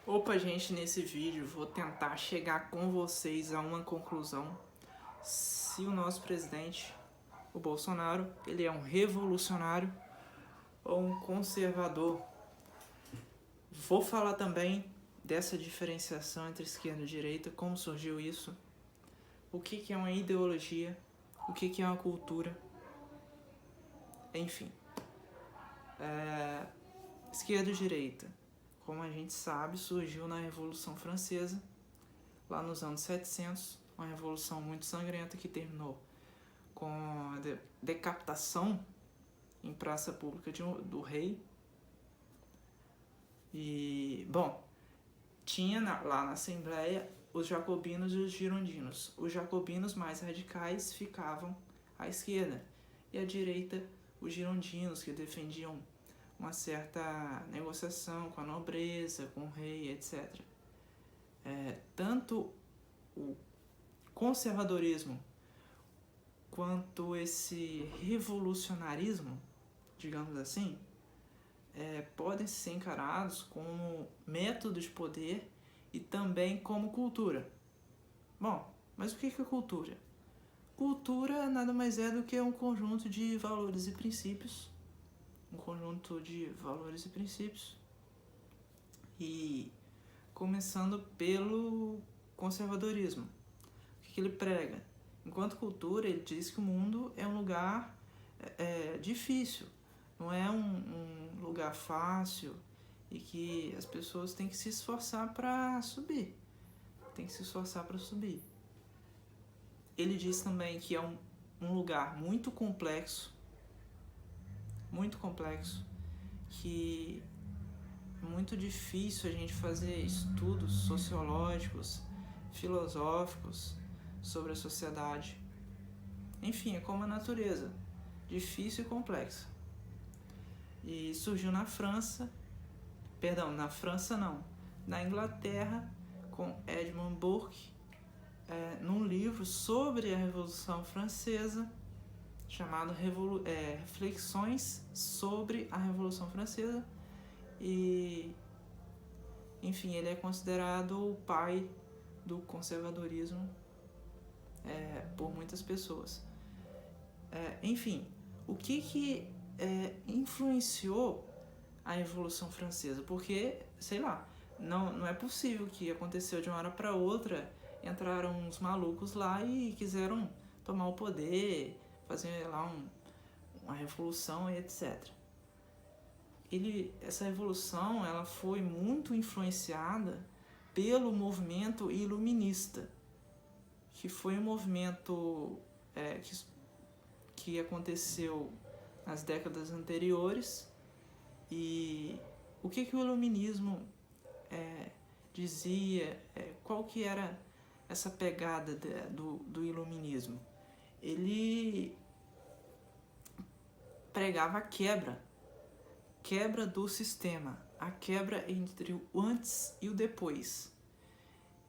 Opa, gente, nesse vídeo vou tentar chegar com vocês a uma conclusão. Se o nosso presidente, o Bolsonaro, ele é um revolucionário ou um conservador. Vou falar também dessa diferenciação entre esquerda e direita, como surgiu isso, o que é uma ideologia, o que é uma cultura, enfim. Esquerda e direita, como a gente sabe, surgiu na Revolução Francesa, lá nos anos 700, uma revolução muito sangrenta que terminou com a decapitação em praça pública do rei. E, bom, tinha lá na Assembleia os jacobinos e os girondinos. Os jacobinos mais radicais ficavam à esquerda e à direita os girondinos, que defendiam uma certa negociação com a nobreza, com o rei, etc. Tanto o conservadorismo quanto esse revolucionarismo, digamos assim, podem ser encarados como método de poder e também como cultura. Bom, mas o que é cultura? Cultura nada mais é do que um conjunto de valores e princípios. E começando pelo conservadorismo. O que ele prega? Enquanto cultura, ele diz que o mundo é um lugar difícil, não é um lugar fácil e que as pessoas têm que se esforçar para subir. Ele diz também que é um lugar muito complexo, que é muito difícil a gente fazer estudos sociológicos, filosóficos sobre a sociedade. Enfim, é como a natureza, difícil e complexa. E surgiu na Inglaterra, com Edmund Burke, num livro sobre a Revolução Francesa, chamado Reflexões sobre a Revolução Francesa. E, enfim, ele é considerado o pai do conservadorismo por muitas pessoas. Enfim, o que influenciou a Revolução Francesa? Porque, sei lá, não é possível que aconteceu de uma hora para outra, entraram uns malucos lá e quiseram tomar o poder, fazer lá uma revolução e etc. Essa revolução ela foi muito influenciada pelo movimento iluminista, que foi um movimento que aconteceu nas décadas anteriores. E o que o iluminismo dizia, qual que era essa pegada do iluminismo? Ele pregava a quebra do sistema, a quebra entre o antes e o depois.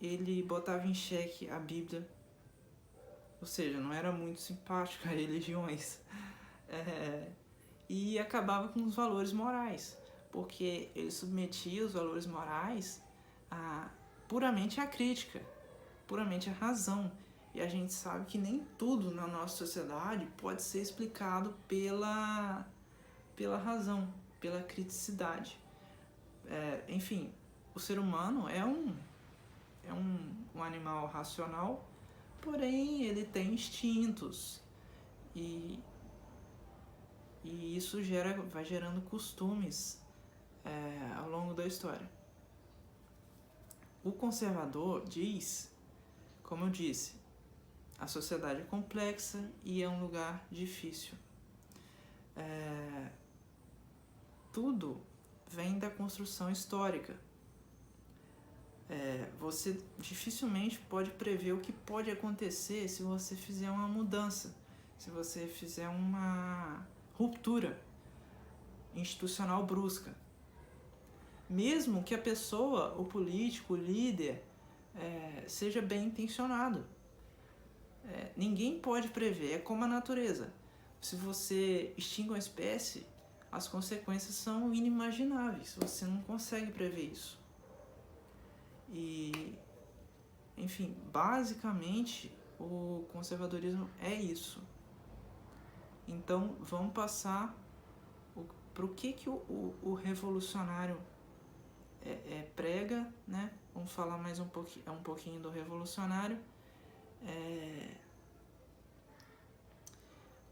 Ele botava em xeque a Bíblia, ou seja, não era muito simpático a religiões, e acabava com os valores morais, porque ele submetia os valores morais puramente à crítica, puramente à razão. E a gente sabe que nem tudo na nossa sociedade pode ser explicado pela razão, pela criticidade. Enfim, o ser humano é um animal racional, porém ele tem instintos e isso vai gerando costumes ao longo da história. O conservador diz, como eu disse, a sociedade é complexa e é um lugar difícil. Tudo vem da construção histórica. Você dificilmente pode prever o que pode acontecer se você fizer uma mudança, se você fizer uma ruptura institucional brusca. Mesmo que a pessoa, o político, o líder, seja bem intencionado. Ninguém pode prever, é como a natureza. Se você extingue uma espécie, as consequências são inimagináveis, você não consegue prever isso. E, enfim, basicamente o conservadorismo é isso. Então vamos passar para o que o revolucionário prega, né? Vamos falar mais um pouquinho do revolucionário.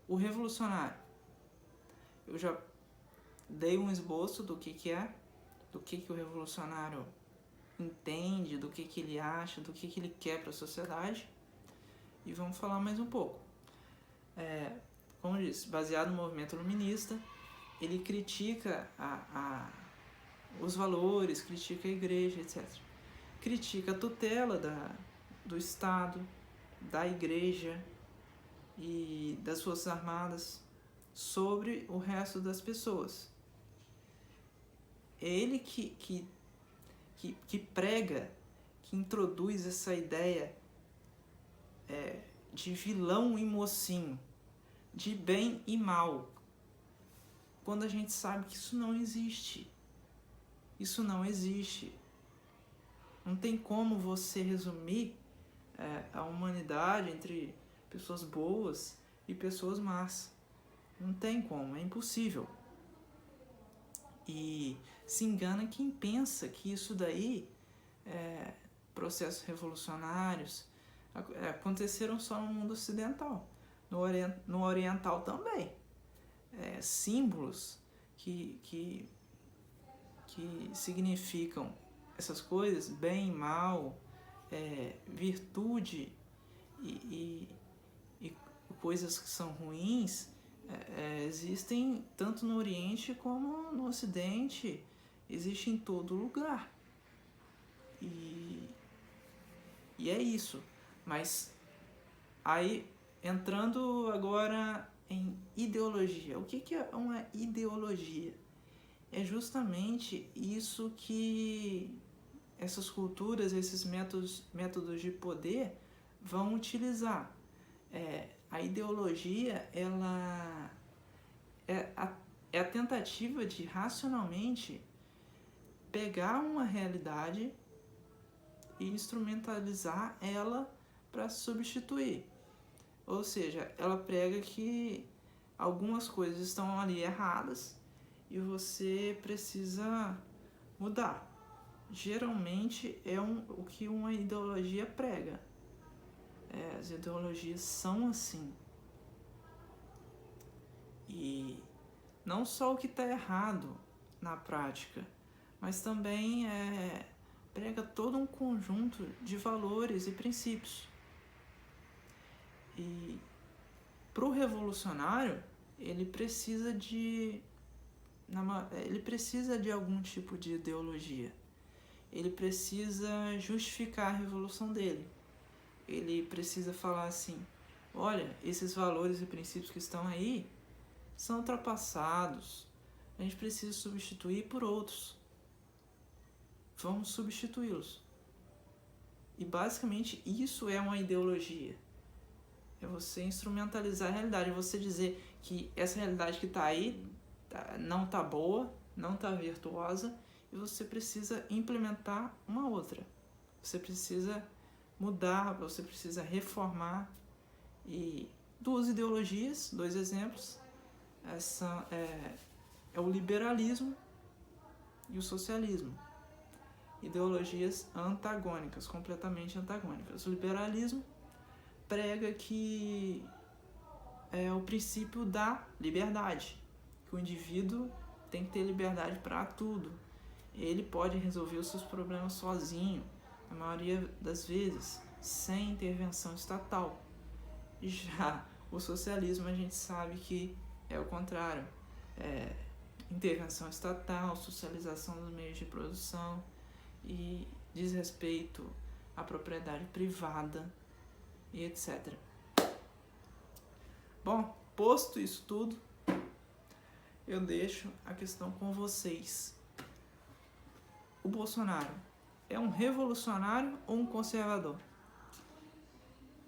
O revolucionário, eu já dei um esboço do que é, do que o revolucionário entende, do que ele acha, do que ele quer para a sociedade. E vamos falar mais um pouco. Como eu disse, baseado no movimento iluminista, ele critica os valores, critica a igreja, etc. Critica a tutela do Estado, da igreja e das Forças Armadas sobre o resto das pessoas. É ele que prega, que introduz essa ideia de vilão e mocinho, de bem e mal, quando a gente sabe que isso não existe. Isso não existe. Não tem como você resumir a humanidade entre pessoas boas e pessoas más. Não tem como, é impossível. E se engana quem pensa que isso daí, processos revolucionários, aconteceram só no mundo ocidental. No oriental também. Símbolos que significam essas coisas, bem e mal, virtude e coisas que são ruins, existem tanto no Oriente como no Ocidente, existe em todo lugar. E é isso. Mas aí, entrando agora em ideologia. O que é uma ideologia? É justamente isso que essas culturas, esses métodos de poder vão utilizar. A ideologia, ela é a tentativa de racionalmente pegar uma realidade e instrumentalizar ela para substituir. Ou seja, ela prega que algumas coisas estão ali erradas e você precisa mudar. Geralmente é o que uma ideologia prega. As ideologias são assim. E não só o que está errado na prática, mas também prega todo um conjunto de valores e princípios. E para o revolucionário, ele precisa de algum tipo de ideologia. Ele precisa justificar a revolução dele. Ele precisa falar assim: olha, esses valores e princípios que estão aí são ultrapassados. A gente precisa substituir por outros. Vamos substituí-los. E basicamente isso é uma ideologia. É você instrumentalizar a realidade, é você dizer que essa realidade que está aí não está boa, não está virtuosa, e você precisa implementar uma outra. Você precisa mudar, você precisa reformar. E duas ideologias, dois exemplos, é o liberalismo e o socialismo. Ideologias antagônicas, completamente antagônicas. O liberalismo prega que é o princípio da liberdade, que o indivíduo tem que ter liberdade para tudo. Ele pode resolver os seus problemas sozinho, na maioria das vezes, sem intervenção estatal. Já o socialismo, a gente sabe que é o contrário. Intervenção estatal, socialização dos meios de produção e desrespeito à propriedade privada e etc. Bom, posto isso tudo, eu deixo a questão com vocês. O Bolsonaro é um revolucionário ou um conservador?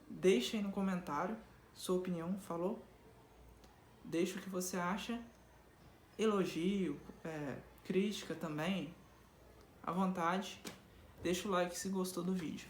Deixa aí no comentário sua opinião, falou? Deixa o que você acha, elogio, crítica também, à vontade. Deixa o like se gostou do vídeo.